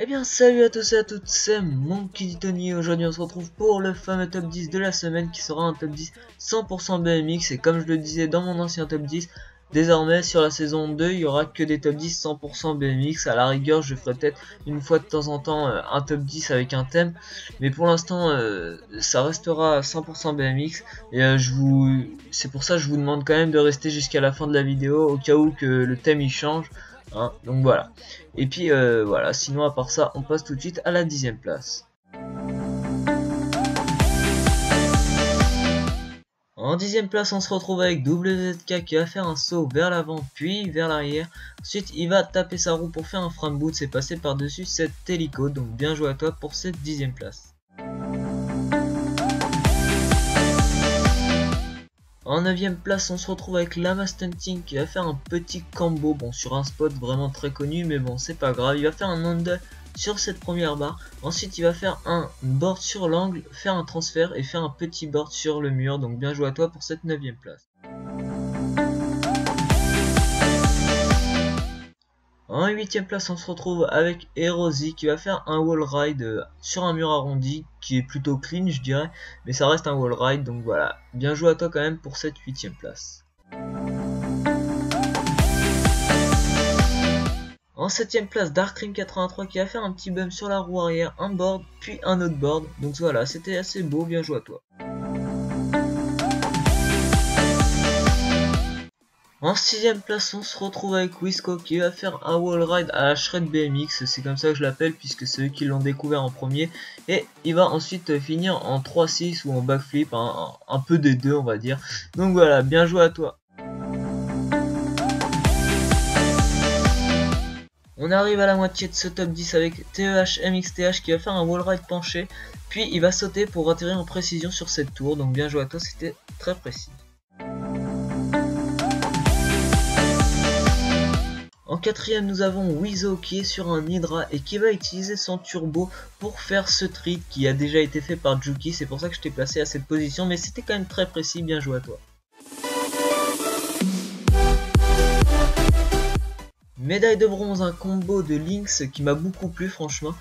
bien salut à tous et à toutes, c'est Monkey Tony. Aujourd'hui on se retrouve pour le fameux top 10 de la semaine qui sera un top 10 100% BMX. Et comme je le disais dans mon ancien top 10, désormais sur la saison 2 il y aura que des top 10 100% BMX. À la rigueur je ferai peut-être une fois de temps en temps un top 10 avec un thème, mais pour l'instant ça restera 100% BMX. Et c'est pour ça que je vous demande quand même de rester jusqu'à la fin de la vidéo au cas où que le thème il change. Hein, donc voilà. Et puis voilà, sinon à part ça, on passe tout de suite à la 10e place. En 10e place, on se retrouve avec WZK qui va faire un saut vers l'avant puis vers l'arrière. Ensuite, il va taper sa roue pour faire un frame boot, c'est passé par-dessus cette hélico. Donc bien joué à toi pour cette 10e place. En 9e place, on se retrouve avec Lama Stunting qui va faire un petit combo, bon sur un spot vraiment très connu, mais bon c'est pas grave. Il va faire un handle sur cette première barre, ensuite il va faire un board sur l'angle, faire un transfert et faire un petit board sur le mur. Donc bien joué à toi pour cette 9e place. En 8e place, on se retrouve avec Erosi qui va faire un wall ride sur un mur arrondi qui est plutôt clean je dirais, mais ça reste un wall ride. Donc voilà, bien joué à toi quand même pour cette 8e place. En 7e place, Darkrim 83 qui va faire un petit bump sur la roue arrière, un board puis un autre board. Donc voilà, c'était assez beau, bien joué à toi. En 6e place, on se retrouve avec Wisco qui va faire un wall ride à la Shred BMX, c'est comme ça que je l'appelle puisque c'est eux qui l'ont découvert en premier. Et il va ensuite finir en 3-6 ou en backflip, un peu des deux on va dire. Donc voilà, bien joué à toi. On arrive à la moitié de ce top 10 avec TEH MXTH qui va faire un wall ride penché, puis il va sauter pour atterrir en précision sur cette tour. Donc bien joué à toi, c'était très précis. En 4e, nous avons Wizo qui est sur un Hydra et qui va utiliser son turbo pour faire ce trick qui a déjà été fait par Juki. C'est pour ça que je t'ai placé à cette position, mais c'était quand même très précis, bien joué à toi. Médaille de bronze, un combo de Lynx qui m'a beaucoup plu franchement,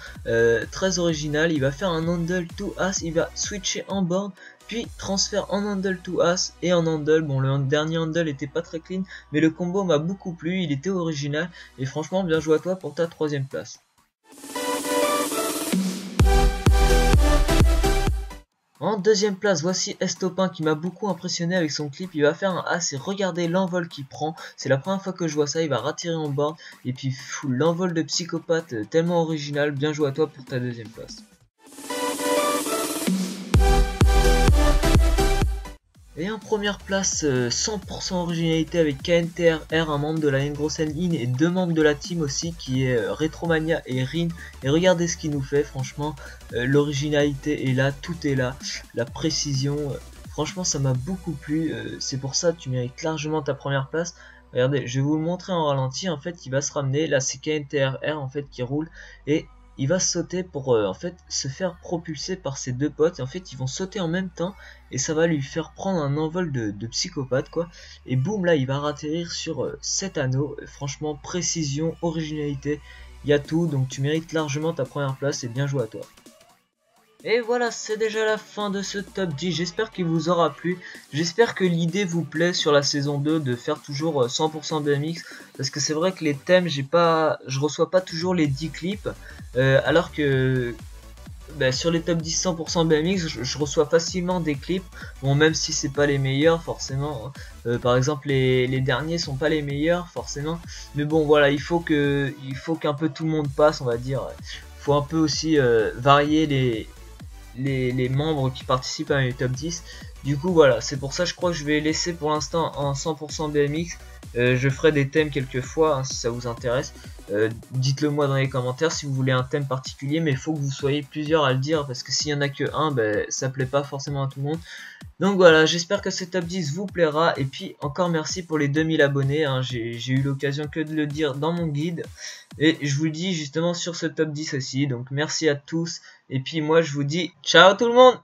très original. Il va faire un handle to as, il va switcher en board, puis transfert en handle to as et en handle. Bon, le dernier handle était pas très clean, mais le combo m'a beaucoup plu, il était original et franchement bien joué à toi pour ta 3e place. En 2e place, voici Estopin qui m'a beaucoup impressionné avec son clip. Il va faire un as et regardez l'envol qu'il prend. C'est la première fois que je vois ça. Il va rattirer en board et puis l'envol de psychopathe tellement original. Bien joué à toi pour ta 2e place. Et en première place, 100% originalité avec KNTRR, un membre de la Ngrosen In et 2 membres de la team aussi qui est Retromania et Rin. Et regardez ce qu'il nous fait, franchement, l'originalité est là, tout est là, la précision, franchement ça m'a beaucoup plu, c'est pour ça que tu mérites largement ta première place. Regardez, je vais vous le montrer en ralenti, en fait il va se ramener, là c'est KNTRR en fait qui roule et il va sauter pour en fait se faire propulser par ses 2 potes. Et en fait ils vont sauter en même temps et ça va lui faire prendre un envol de psychopathe quoi. Et boum, là il va atterrir sur cet anneau. Franchement précision, originalité, il y a tout. Donc tu mérites largement ta première place et bien joué à toi. Et voilà, c'est déjà la fin de ce top 10, j'espère qu'il vous aura plu, j'espère que l'idée vous plaît sur la saison 2 de faire toujours 100% BMX, parce que c'est vrai que les thèmes, je reçois pas toujours les 10 clips, alors que sur les top 10 100% BMX, je reçois facilement des clips, bon même si c'est pas les meilleurs forcément, hein. Par exemple les derniers sont pas les meilleurs forcément, mais bon voilà, il faut qu'un peu tout le monde passe on va dire, il faut un peu aussi varier les membres qui participent à mes top 10. Du coup voilà, c'est pour ça je crois que je vais laisser pour l'instant en 100% BMX. Je ferai des thèmes quelques fois hein, si ça vous intéresse. Dites-le moi dans les commentaires si vous voulez un thème particulier, mais il faut que vous soyez plusieurs à le dire parce que s'il y en a que un, ça plaît pas forcément à tout le monde. Donc voilà, j'espère que ce top 10 vous plaira et puis encore merci pour les 2000 abonnés, hein. J'ai eu l'occasion que de le dire dans mon guide et je vous le dis justement sur ce top 10 aussi. Donc merci à tous et puis moi je vous dis ciao tout le monde.